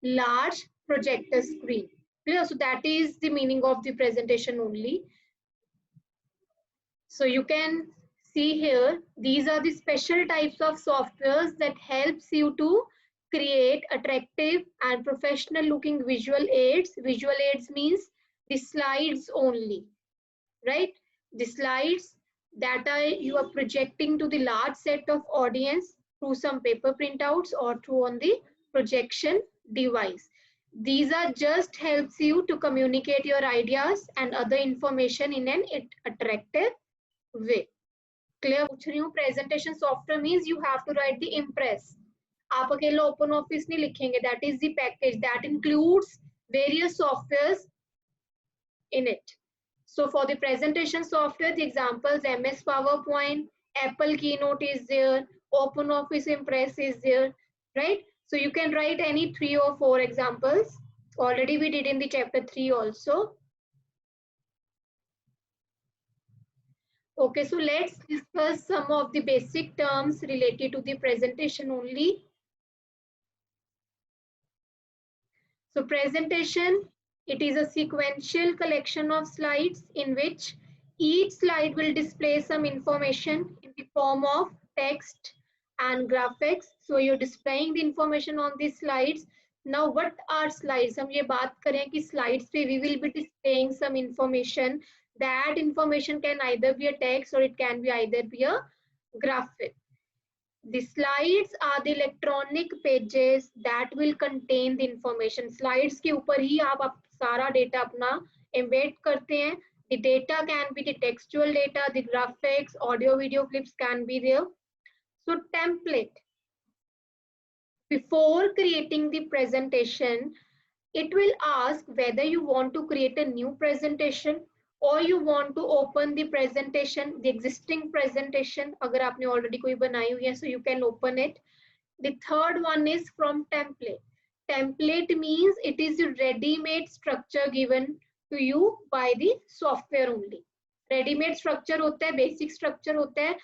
large projector screen. Clear? So that is the meaning of the presentation only. So you can see here, these are the special types of softwares that helps you to create attractive and professional looking visual aids. Visual aids means the slides only, right? The slides that you are projecting to the large set of audience through some paper printouts or through on the projection device. These are just helps you to communicate your ideas and other information in an attractive way. Clear? पूछ रही हूँ presentation software means you have to write the impress. आप अकेला open office नहीं लिखेंगे. That is the package that includes various softwares in it. So for the presentation software, the examples MS PowerPoint, Apple Keynote is there, OpenOffice Impress is there, right? So you can write any 3 or 4 examples. Already we did in the chapter 3 also. Okay, so let's discuss some of the basic terms related to the presentation only. So presentation, it is a sequential collection of slides in which each slide will display some information in the form of text and graphics. So you're displaying the information on these slides. Now what are slides? हम ये बात करें कि slides पे we will be displaying some information. That information can either be a text or it can be either be a graphic. The slides are the electronic pages that will contain the information. Slides के ऊपर ही आप सारा data अपना embed करते हैं. The data can be the textual data, the graphics, audio, video clips can be there. So template. Before creating the presentation, it will ask whether you want to create a new presentation or you want to open the presentation, the existing presentation. अगर आपने already कोई बनाई हुई है, so you can open it. The third one is from template. Template means it is a ready-made structure given to you by the software only. Ready-made structure होता है, basic structure होता है,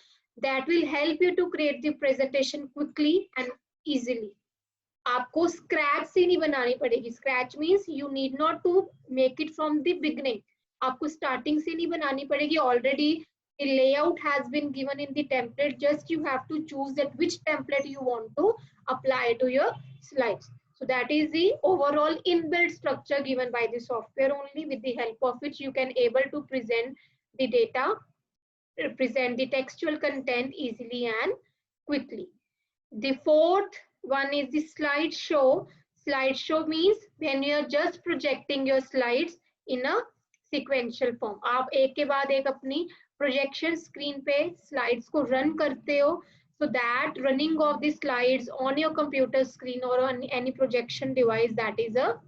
that will help you to create the presentation quickly and easily. आपको scratch से नहीं बनानी पड़ेगी. Scratch means you need not to make it from the beginning. आपको starting से नहीं बनानी पड़ेगी. Already the layout has been given in the template. Just you have to choose that which template you want to apply to your slides. So that is the overall inbuilt structure given by the software only, with the help of which you can able to present the data, present the textual content easily and quickly. The fourth one is the slideshow. Slideshow means when you are just projecting your slides in a sequential form. आप एक के बाद एक अपनी projection screen पे slides को run करते हो. So that running of the slides on your computer screen or on any projection device, that is a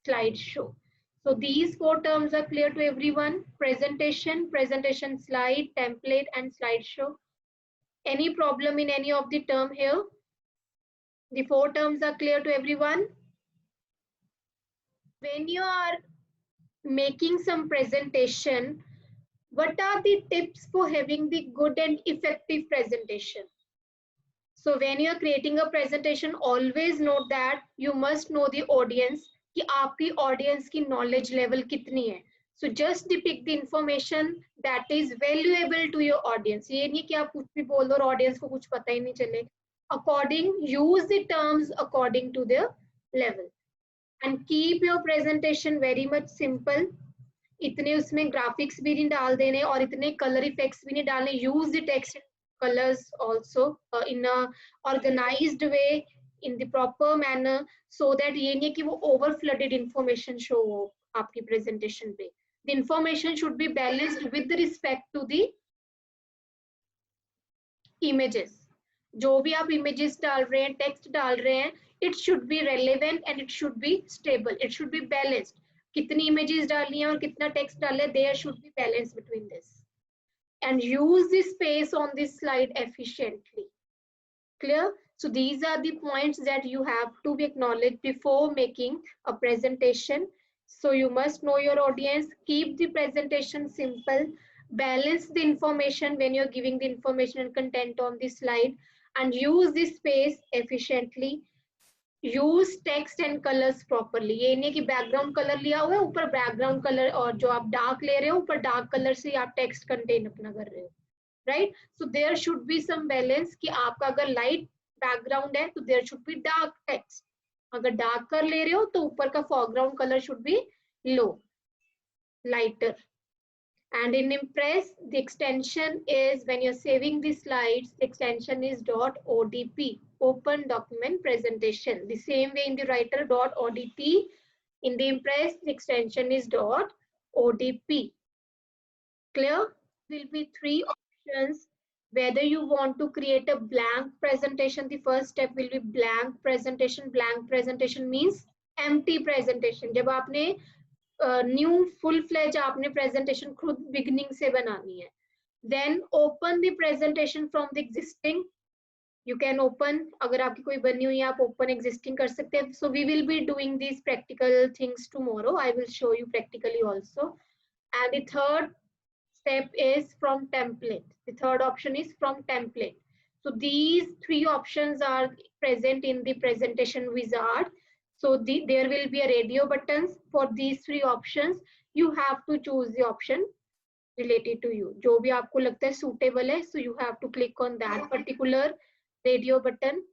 slideshow. So these 4 terms are clear to everyone. Presentation, presentation slide, template and slideshow. Any problem in any of the term here? The 4 terms are clear to everyone. When you are making some presentation, what are the tips for having the good and effective presentation? So when you are creating a presentation, always note that you must know the audience, कि आपकी audience की knowledge level कितनी है. So just depict the information that is valuable to your audience. ये नहीं कि आप कुछ भी बोल दो और audience को कुछ पता ही नहीं चले. Use the terms according to their level. And keep your presentation very much simple. इतने उसमें graphics भी नहीं डाल देने और इतने color effects भी नहीं डालने. Use the text colors also in a organized way, in the proper manner, so that ये नहीं कि वो over flooded information show हो आपकी presentation पे. The information should be balanced with respect to the images. जो भी आप images डाल रहे हैं, text डाल रहे हैं, it should be relevant and it should be stable. It should be balanced. कितनी images डालनी है और कितना text डालना है, there should be balance between this. And use the space on this slide efficiently. Clear? So these are the points that you have to be acknowledged before making a presentation. So you must know your audience, keep the presentation simple, balance the information when you're giving the information and content on the slide, and use this space efficiently. Use text and colours properly, ये नहीं कि background colour लिया हुआ है ऊपर background colour, और जो आप डार्क ले रहे हो ऊपर डार्क कलर से आप टेक्स्ट कंटेन अपना कर रहे हो, right. So there should be some balance कि आपका अगर लाइट बैकग्राउंड है तो there should be dark text, अगर डार्क कर ले रहे हो तो ऊपर का foreground colour should be low, lighter. And in Impress, the extension is, when you're saving the slides, the extension is .odp, Open Document Presentation. The same way in the Writer, .odt. In the Impress, the extension is .odp. Clear? Will be 3 options. Whether you want to create a blank presentation, the first step will be blank presentation. Blank presentation means empty presentation. जब आपने new full fledge आपने presentation खुद beginning से बनानी है. Then open the presentation from the existing, you can open, अगर आपकी कोई बनी हुई है आप ओपन एग्जिस्टिंग कर सकते हैं. So we will be doing this practical things tomorrow, I will show you practically also. And the third step is from template. The third option is from template. So these 3 options are present in the presentation wizard. So there will be a radio buttons. For these 3 options, you have to choose the option related to you. जो भी आपको लगता है suitable है, so you have to click on that particular radio button.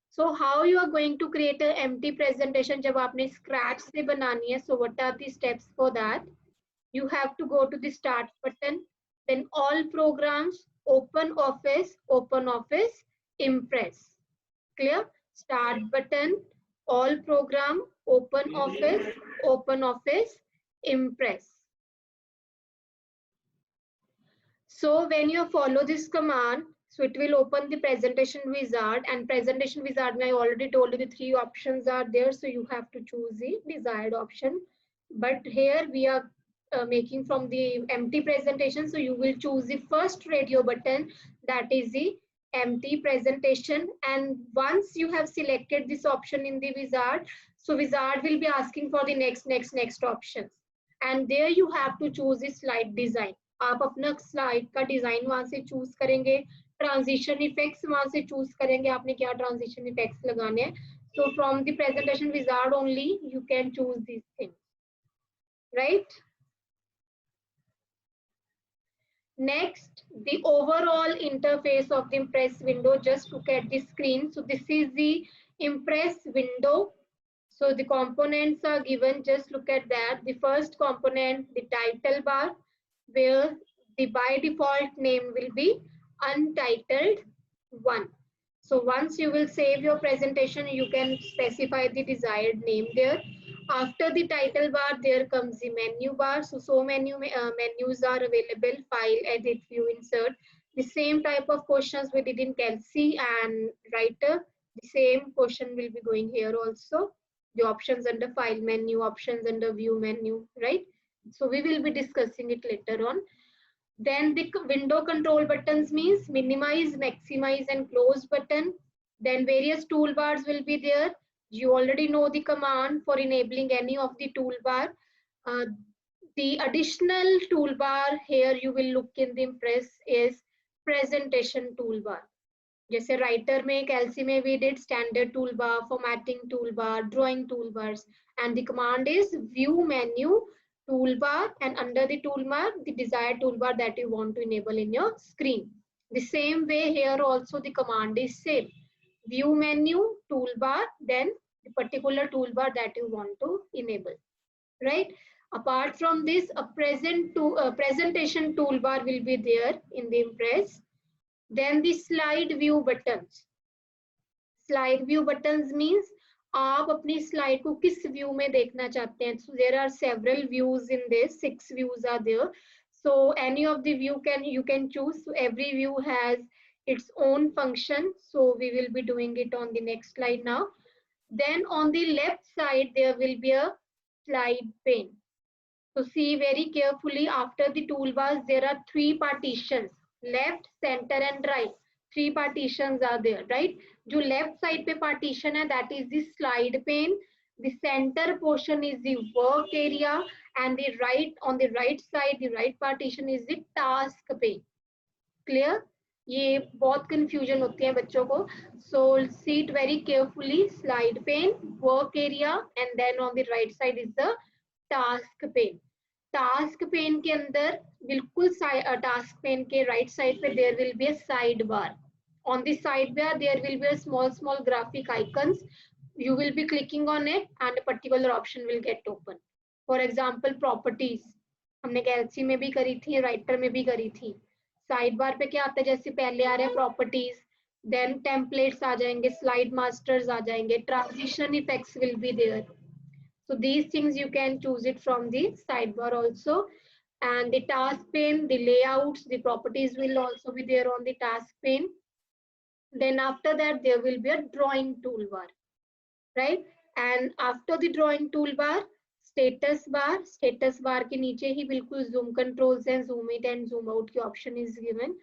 So how you are going to create an empty presentation जब आपने scratch से बनानी है, so what are the steps for that? You have to go to the start button, then all programs, open office, Impress. Clear? Start button, all program, open office, Impress. So when you follow this command, so it will open the presentation wizard, and presentation wizard, I already told you the 3 options are there, so you have to choose the desired option. But here we are making from the empty presentation, so you will choose the first radio button, that is the empty presentation. And once you have selected this option in the wizard, so wizard will be asking for the next options, and there you have to choose the slide design. आप अपना slide का design वहां से choose करेंगे, transition effects वहां से choose करेंगे, आपने क्या ट्रांजिशन इफेक्ट्स लगाने हैं. So from the presentation wizard only you can choose these things, right? Next, the overall interface of the Impress window. Just look at the screen. So this is the Impress window. So the components are given. Just look at that. The first component, the title bar, where the by default name will be Untitled 1. So once you will save your presentation, you can specify the desired name there. After the title bar, there comes the menu bar. So many menus are available: file, edit, view, insert. The same type of questions we did in XI-XII and Writer. The same question will be going here also. The options under file menu, options under view menu, right? So we will be discussing it later on. Then the window control buttons means minimize, maximize, and close button. Then various toolbars will be there. You already know the command for enabling any of the toolbar. The additional toolbar here you will look in the Impress is presentation toolbar. जैसे writer में, कैल्सी में we did standard toolbar, formatting toolbar, drawing toolbars, and the command is view menu toolbar, and under the toolbar the desired toolbar that you want to enable in your screen. The same way here also the command is same: view menu toolbar, then the particular toolbar that you want to enable, right? Apart from this, a presentation toolbar will be there in the Impress. Then the slide view buttons. Slide view buttons means आप अपनी slide को किस view में देखना चाहते हैं. So there are several views in this. 6 views are there. So any of the view you can choose. So every view has its own function. So we will be doing it on the next slide now. Then on the left side there will be a slide pane. So see very carefully, after the toolbars there are 3 partitions: left, center, and right. 3 partitions are there, right? जो left side पे partition है, that is the slide pane. The center portion is the work area, and the right, on the right side, the right partition is the task pane. Clear? ये बहुत confusion होती है बच्चों को. So see it very carefully. Slide pane, work area, and then on the right side is the task pane. Task pane के अंदर बिल्कुल task pane के राइट साइड पे there will be a side bar. On the sidebar there will be a small graphic icons. You will be clicking on it and a particular option will get open. For example, properties हमने Galaxy में भी करी थी, writer में भी करी थी. Side bar पे क्या आता है, जैसे पहले आ रहा है प्रॉपर्टीज, देन टेम्पलेट्स आ जाएंगे, स्लाइड मास्टर्स आ जाएंगे, transition effects will be there. So these things you can choose it from the sidebar also. And the task pane, the layouts, the properties will also be there on the task pane. Then after that there will be a drawing toolbar, right? And after the drawing toolbar, status bar के नीचे ही बिल्कुल zoom controls and zoom it and zoom out की option is given.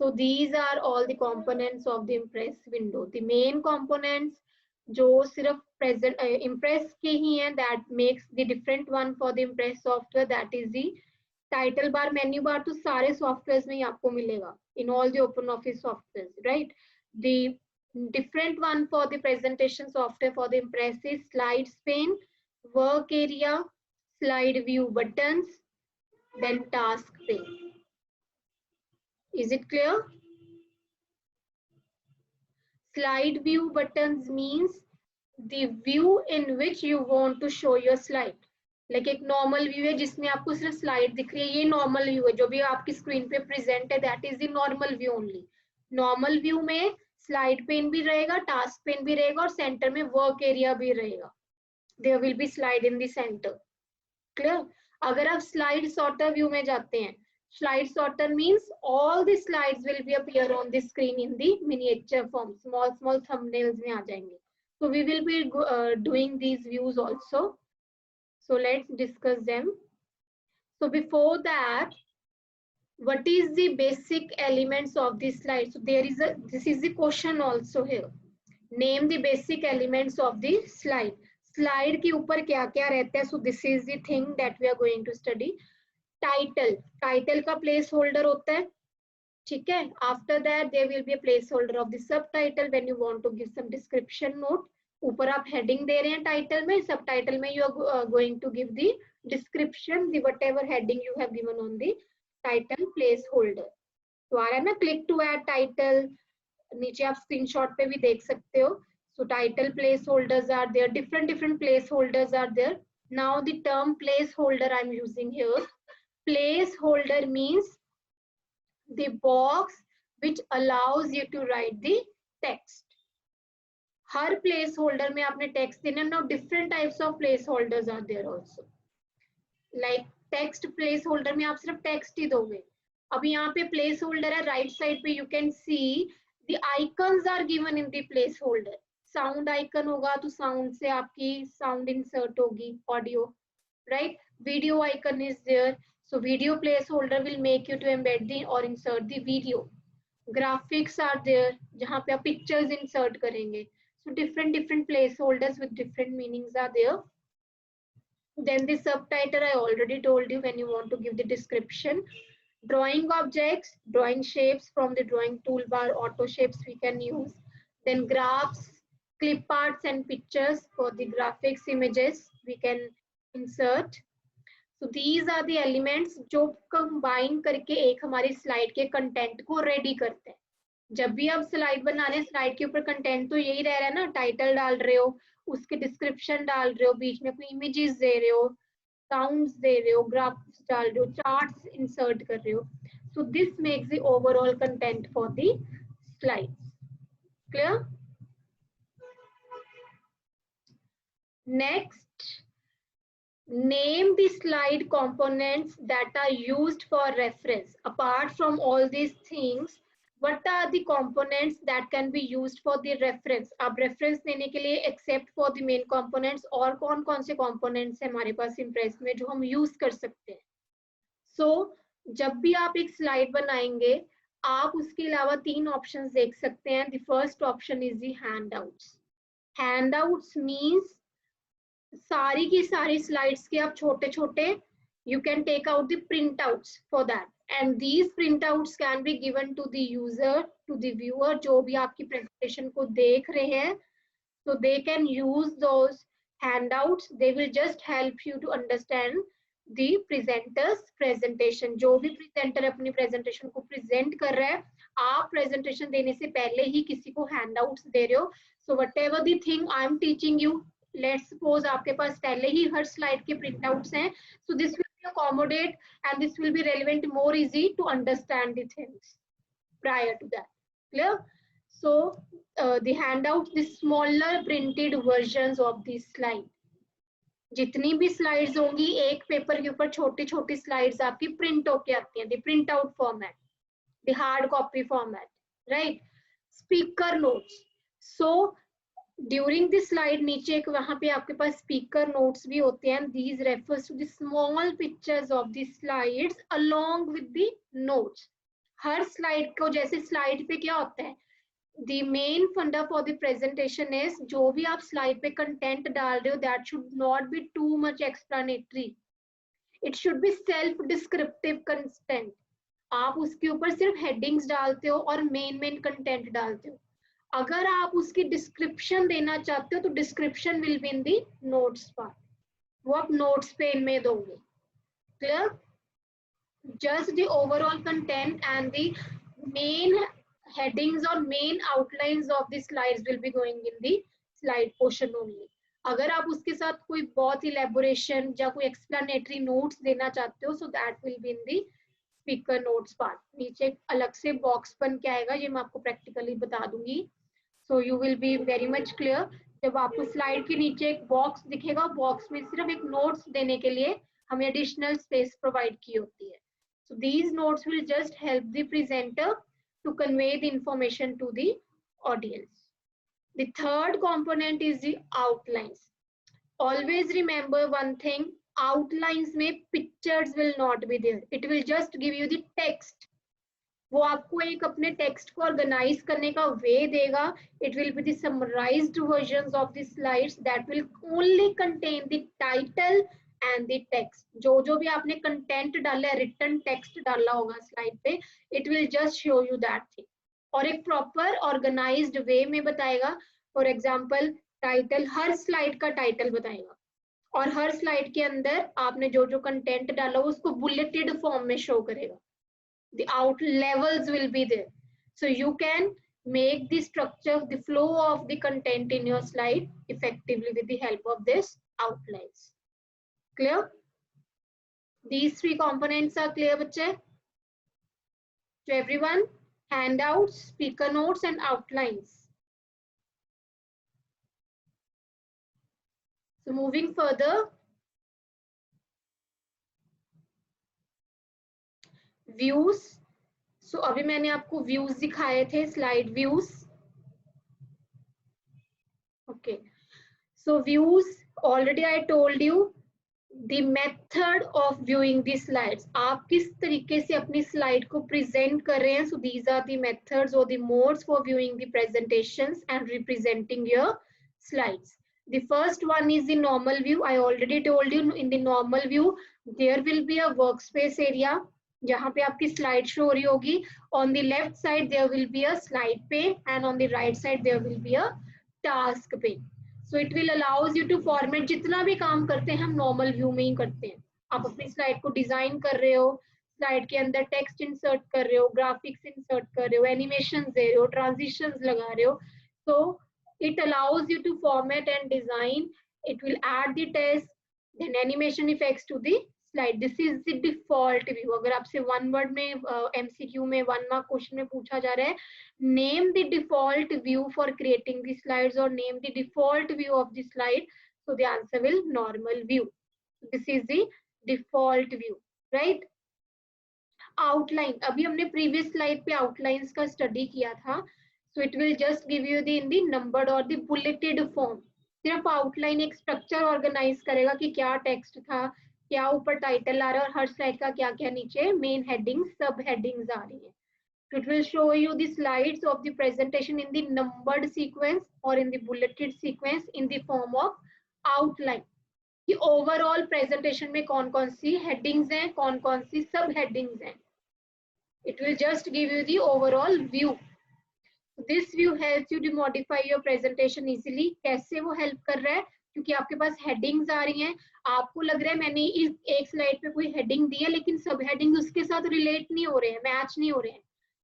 So these are all the components of the Impress window. The main components जो सिर्फ present Impress के ही हैं, that makes the different one for the Impress software, that is the title bar, menu bar तो सारे softwares में ही आपको मिलेगा in all the open office softwares, right? The different one for the presentation software for the Impress is slides pane, work area, slide view buttons, then task pane. Is it clear? Slide view buttons means the view in which you want to show your slide. Like एक normal view है जिसमें आपको सिर्फ slide दिख रही है, ये normal view है, जो भी आपकी screen पे present है, that is the normal view only. Normal view में slide pane भी रहेगा, task pane भी रहेगा और center में work area भी रहेगा. There will be slide in the center. Clear? अगर आप slide sorter view में जाते हैं, slide sorter means all the slides will be appear on the screen in the miniature form. Small thumbnails में आ जाएंगे. So we will be doing these views also. So let's discuss them. So before that, what is the basic elements of this slide? So this is the question also here. Name the basic elements of the slide. Slide के ऊपर क्या क्या रहता है? So this is the thing that we are going to study. Title का placeholder होता है, ठीक है? After that there will be a placeholder of the subtitle when you want to give some description note. ऊपर आप heading दे रहे हैं title में, subtitle में you are going to give the description, the whatever heading you have given on the title placeholder. तो आ रहा है ना, click to add title, नीचे आप screenshot पे भी देख सकते हो. So title placeholders are there, different placeholders are there. Now the term placeholder I'm using here. Placeholder means the box which allows you to write the text. हर placeholder में आपने टेक्स्ट देना. Now different types of placeholders are there also. Like text placeholder में आप सिर्फ text ही दोगे. अब यहाँ पे प्लेस होल्डर है, राइट साइड पे you can see the icons are given in the placeholder. Sound icon होगा तो साउंड से आपकी साउंड इंसर्ट होगी, audio, right? Video icon is there, so video place holder will make you to embed the और insert the video. Graphics are there, जहाँ पे आप pictures insert करेंगे. So different placeholders with different meanings are there. Then the subtitle I already told you when you want to give the description. Drawing objects, drawing shapes from the drawing toolbar, auto shapes we can use. Then graphs, clip arts and pictures for the graphics images we can insert. So these are the elements जो combine करके एक हमारी slide के content को ready करते हैं. जब भी आप स्लाइड बना रहे हैं, स्लाइड के ऊपर कंटेंट तो यही रह रहा है ना, टाइटल डाल रहे हो, उसके डिस्क्रिप्शन डाल रहे हो, बीच में अपनी इमेजेस दे रहे हो, साउंड्स दे रहे हो, ग्राफ्स डाल रहे हो, चार्ट्स इंसर्ट कर रहे हो. So this makes the overall content for the slides. Clear? Next, name the slide components that are used for reference. Apart from all these things, what are the components that can be used for the reference? अब reference देने के लिए except for the main components और कौन कौन से components हैं हमारे पास Impress में जो हम use कर सकते हैं? So जब भी आप एक slide बनाएंगे, आप उसके अलावा 3 options देख सकते हैं. The first option is the handouts. Handouts means सारी की सारी slides के आप छोटे छोटे you can take out the printouts for that. and these printouts can be given to the user, to the viewer, जो भी आपकी presentation को देख रहे हैं. So they can use those handouts. They will just help you to understand the presenter's presentation. जो भी presenter अपनी presentation को present कर रहा है, आप presentation देने से पहले ही किसी को handouts दे रहे हो. So whatever the thing I am teaching you, let's suppose आपके पास पहले ही हर slide के printouts हैं. So this will be accommodate and this will be relevant, more easy to understand the things prior to that. Clear? So the handouts, the smaller printed versions of the slide. जितनी भी slides होंगी एक paper के ऊपर छोटी छोटी slides आपकी print होके आती हैं. The print out format, the hard copy format, right. Speaker notes. So during the slide नीचे एक वहां पे आपके पास स्पीकर नोट्स भी होते हैं. These refers to the small pictures of the slides along with the notes. हर स्लाइड को, जैसे स्लाइड पे क्या होता है, the main funda for the presentation is जो भी आप slide पे content डाल रहे हो, that should not be too much explanatory. It should be self descriptive content. आप उसके ऊपर सिर्फ headings डालते हो और main content डालते हो. अगर आप उसकी description देना चाहते हो तो description will be in the notes part. वो आप notes पे इनमें दोगे. Clear? Just the overall content and the main headings or main outlines of the slides will be going in the slide portion only. अगर आप उसके साथ कोई बहुत elaboration या कोई explanatory notes देना चाहते हो, so that will be in the speaker notes part. नीचे एक अलग से box बन के आएगा, ये मैं आपको practically बता दूंगी. So you will be very much clear. जब आपको slide के नीचे एक box दिखेगा, box में सिर्फ एक notes देने के लिए हमें additional space provide की होती है. So these notes will just help the presenter to convey the information to the audience. The third component is the outlines. Always remember one thing, outlines में pictures will not be there. It will just give you the text. वो आपको एक अपने text को organize करने का way देगा. It will be the summarized versions of the slides that will only contain the title and the text. जो भी आपने content डाला है, written text डाला होगा slide पे, it will just show you that thing. और एक proper organized way में बताएगा. For example, title, her slide का title बताएगा. और हर slide के अंदर आपने जो content डाला उसको bulleted form में show करेगा. The out levels will be there. So you can make the structure, the flow of the content in your slide effectively with the help of this outlines. Clear? These three components are clear, bachche? To everyone, handouts, speaker notes, and outlines. So moving further, views. So अभी मैंने आपको views दिखाए थे, slide views. Okay. So views, already I told you the method of viewing the slides. आप किस तरीके से अपनी slide को present कर रहे हैं. So these are the methods or the modes for viewing the presentations and representing your slides. The first one is the normal view. I already told you in the normal view, there will be a workspace area जहाँ पे आपकी slide show हो रही होगी. On the left side there will be a slide pane and on the right side there will be a task pane. So it will allows you to format. जितना भी काम करते हैं हम normal view में ही करते हैं. आप अपनी slide को design कर रहे हो, slide के अंदर text insert कर रहे हो, graphics insert कर रहे हो, animations दे रहे हो, transitions लगा रहे हो. So it allows you to format and design. It will add the text, then animation effects to the slide. This is the default view. अगर आपसे one word में MCQ में 1 mark question में पूछा जा रहा है, name the default view for creating the slides or name the default view of the slide. So the answer will normal view. This is the default view, right? Outline. अभी हमने previous slide पे outlines का study किया था. So it will just give you the in the numbered or the bulleted form. सिर्फ outline एक structure organize करेगा कि क्या text था, क्या ऊपर टाइटल आ रहा है और हर स्लाइड का क्या क्या नीचे मेन हेडिंग्स सब हेडिंग्स आ रही है. It will show you the slides of the presentation in the numbered sequence or in the bulleted sequence in the form of outline. कि overall presentation में कौन कौन सी headings हैं, कौन कौन सी सब headings हैं. It will just give you the overall view. This view helps you to modify your presentation easily. कैसे वो help कर रहा है? क्योंकि आपके पास headings आ रही हैं, आपको लग रहा है मैंने इस एक स्लाइड पे कोई heading दी है लेकिन सब headings उसके साथ relate नहीं हो रहे हैं, match नहीं हो रहे हैं.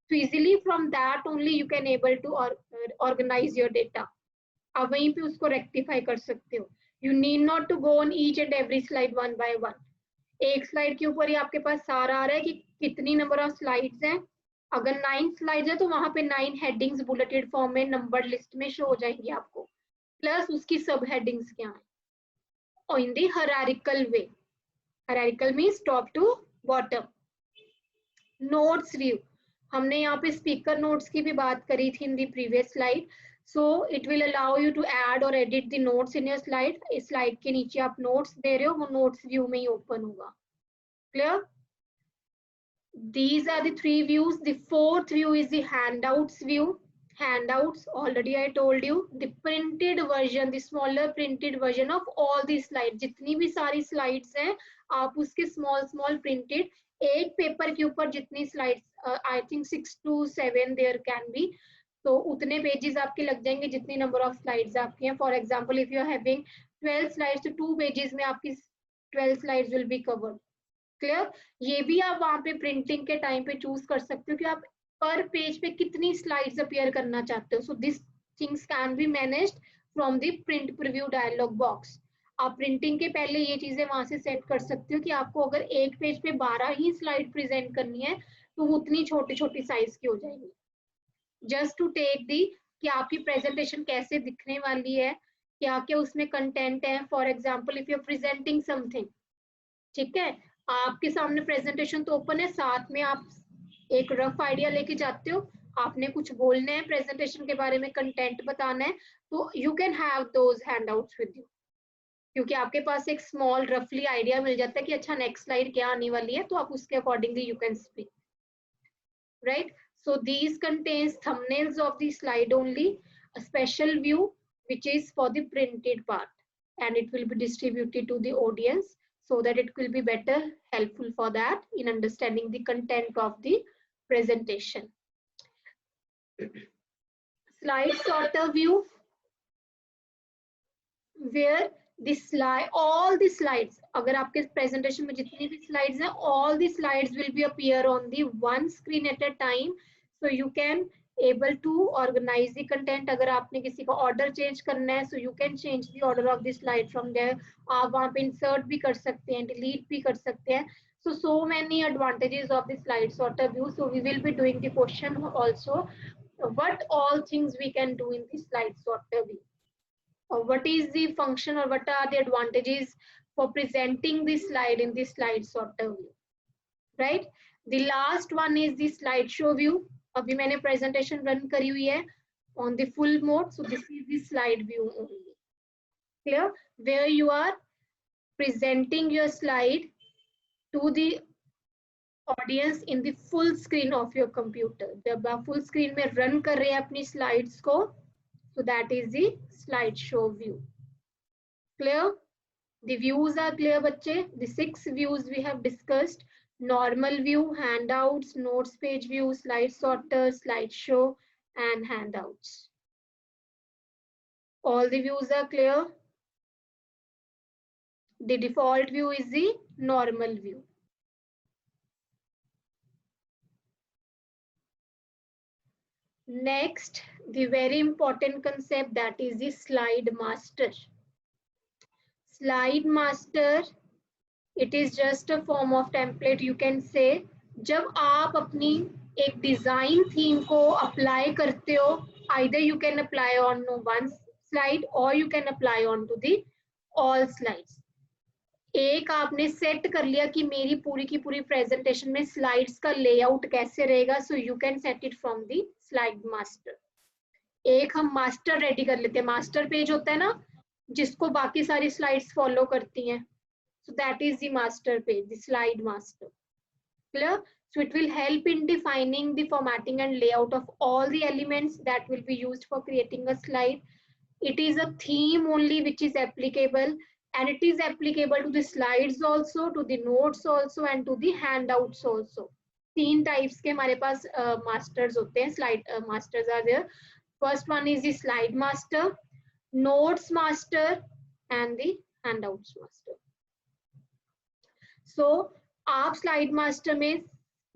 So easily from that only you can able to organize your data. आप वहीं पे उसको rectify कर सकते हो. You need not to go on each and every slide one by one. एक स्लाइड के ऊपर ही आपके पास सारा आ रहा है कि कितनी नंबर ऑफ स्लाइड्स हैं. अगर 9 स्लाइड्स है तो वहां पे 9 हेडिंग्स बुलेटेड फॉर्म में नंबर लिस्ट में शो हो जाएंगी आपको, प्लस उसकी सब हेडिंग्स क्या है. और in the hierarchical way. Hierarchical means top to bottom. Notes view, हमने यहाँ पे स्पीकर नोट्स की भी बात करी थी in the previous slide. So it will allow you to add और edit the notes in your slide. इस स्लाइड के नीचे आप नोट्स दे रहे हो, वो नोट्स व्यू में ही ओपन होगा. Clear? These are the three views. The fourth view is the handouts view. Handouts, already I told you, the printed version, the smaller printed version of all these slides. जितनी भी सारी slides हैं, आप उसके small printed, एक paper के ऊपर जितनी slides, I think 6 to 7 there can be. तो उतने pages आपके लग जाएंगे जितनी number of slides आपकी हैं. For example, if you are having 12 slides, तो 2 pages में आपकी 12 slides will be covered. Clear? ये भी आप वहां पे प्रिंटिंग के टाइम पे चूज कर सकते हो कि आप पर पेज पे कितनी स्लाइड्स अपीयर करना चाहते हो. So this things can be managed from the print preview dialog box. आप प्रिंटिंग के पहले ये चीजें वहां से सेट कर सकते हो कि आपको अगर एक पेज पे 12 ही स्लाइड प्रेजेंट करनी है तो वो उतनी छोटी छोटी साइज की हो जाएगी. जस्ट टू टेक दी कि आपकी प्रेजेंटेशन कैसे दिखने वाली है, क्या क्या उसमें कंटेंट है. For example, if you are presenting something, ठीक है, आपके सामने प्रेजेंटेशन तो ओपन है, साथ में आप एक रफ आइडिया लेके जाते हो, आपने कुछ बोलना है प्रेजेंटेशन के बारे में, कंटेंट बताना है, तो you can have those handouts with you. क्योंकि आपके पास एक स्मॉल रफली आइडिया मिल जाता है कि अच्छा नेक्स्ट स्लाइड क्या आने वाली है, तो आप उसके accordingly you can speak. Right? So these contains thumbnails of the slide only, a special view which is for the printed part, and it will be distributed to the audience so that it will be better helpful for that in understanding the content of the presentation. Slide sorter view, where the slide, all the slides, अगर आपके presentation में जितनी भी slides हैं, all the slides will be appear on the one screen at a time. So you can able to organize the content. अगर आपने किसी का order change करना है, so you can change the order of the slide from there. आप वहाँ पे insert भी कर सकते हैं, delete भी कर सकते हैं. So many advantages of the slide sorter view. So we will be doing the question also. What all things we can do in the slide sorter view? Or what is the function or what are the advantages for presenting the slide in the slide sorter view? Right? The last one is the slideshow view. अभी मैंने presentation run करी हुई है on the full mode. So this is the slide view only. Clear? Where you are presenting your slide to the audience in the full screen of your computer. जब आप full screen में run कर रहे हैं अपनी slides को, so that is the slideshow view. Clear? The views are clear, बच्चे. The 6 views we have discussed: normal view, handouts, notes page view, slide sorter, slideshow, and handouts. All the views are clear. The default view is the normal view. Next, the very important concept, that is the slide master. Slide master, it is just a form of template, you can say. जब आप अपनी एक design theme को apply करते हो, either you can apply on one slide or you can apply on to the all slides. एक आपने set कर लिया कि मेरी पूरी की पूरी प्रेजेंटेशन में स्लाइड्स का लेआउट कैसे रहेगा, सो you can set it from the slide master. एक हम मास्टर रेडी कर लेते हैं. मास्टर पेज होता है ना, जिसको बाकी सारी स्लाइड्स फॉलो करती हैं. So that is the master page, the slide master. Clear? So it will help in defining the formatting and layout of all the elements that will be used for creating a slide. It is a theme only which is applicable, and it is applicable to the slides also, to the notes also, and to the handouts also. तीन types के हमारे पास masters होते हैं, slide masters are there. First one is the slide master, notes master and the handouts master. So आप slide master में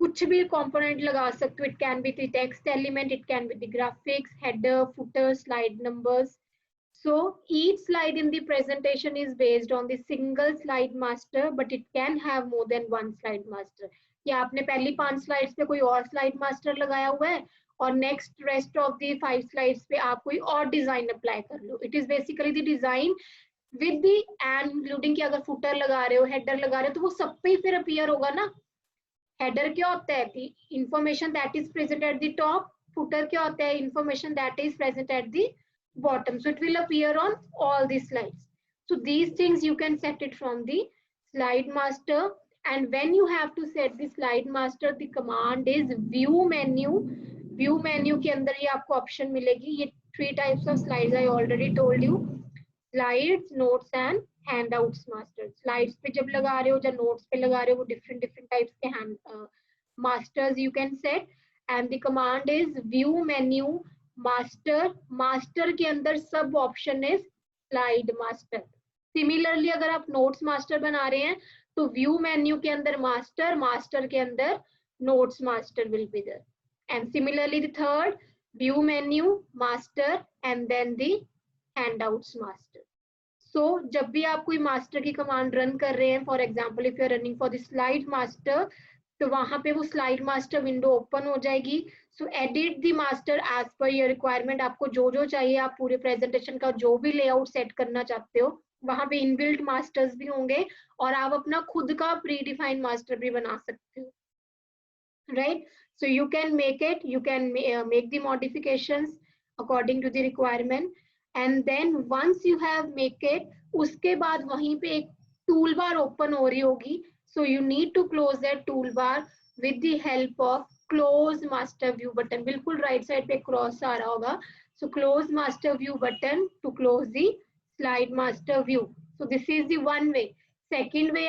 कुछ भी कंपोनेंट लगा सकते हो. It can be the text element, it can be the graphics, header, footer, slide numbers. So each slide in the presentation is based on the single slide master, but it can have more than one slide master. या आपने पहली 5 slides पे कोई और slide master लगाया हुआ है और next rest of the 5 slides पे आप कोई और डिजाइन अप्लाई कर लो. It is basically the design with the and including कि अगर फुटर लगा रहे हो, हेडर लगा रहे हो, तो वो सब पे ही फिर अपीयर होगा ना. हेडर क्या होता है? The information that is present at the top. Footer क्या होता है? Information that is present at the bottom. So it will appear on all the slides. So these things you can set it from the slide master. And when you have to set the slide master, the command is view menu. View menu के अंदर ये आपको option मिलेगी. ये 3 types of slides I already told you. Slides, notes and handouts master. Slides पे जब लगा रहे हो या notes पे लगा रहे हो, वो different types के masters you can set. And the command is view menu master के अंदर सब ऑप्शन है स्लाइड मास्टर. सिमिलरली अगर आप नोट्स मास्टर बना रहे हैं तो व्यू मेन्यू के अंदर मास्टर के अंदर notes master will be there. And similarly the third view menu master and then the handouts master. So जब भी आप कोई मास्टर की कमांड रन कर रहे हैं, for example if you are running for the slide master, तो वहां पे वो स्लाइड मास्टर विंडो ओपन हो जाएगी. So edit the master as per your requirement. आपको जो जो चाहिए, आप पूरे प्रेजेंटेशन का जो भी लेआउट सेट करना चाहते हो, वहां पे इनबिल्ट मास्टर्स भी होंगे और आप अपना खुद का प्री डिफाइंड मास्टर भी बना सकते हो. Right. So you can make it, you can make the modifications according to the requirement. And then once you have make it, उसके बाद वहीं पे एक टूल बार ओपन हो रही होगी. So you need to close that toolbar with the help of close master view button. बिल्कुल right side पे cross आ रहा होगा. So close master view button to close the slide master view. So this is the one way. Second way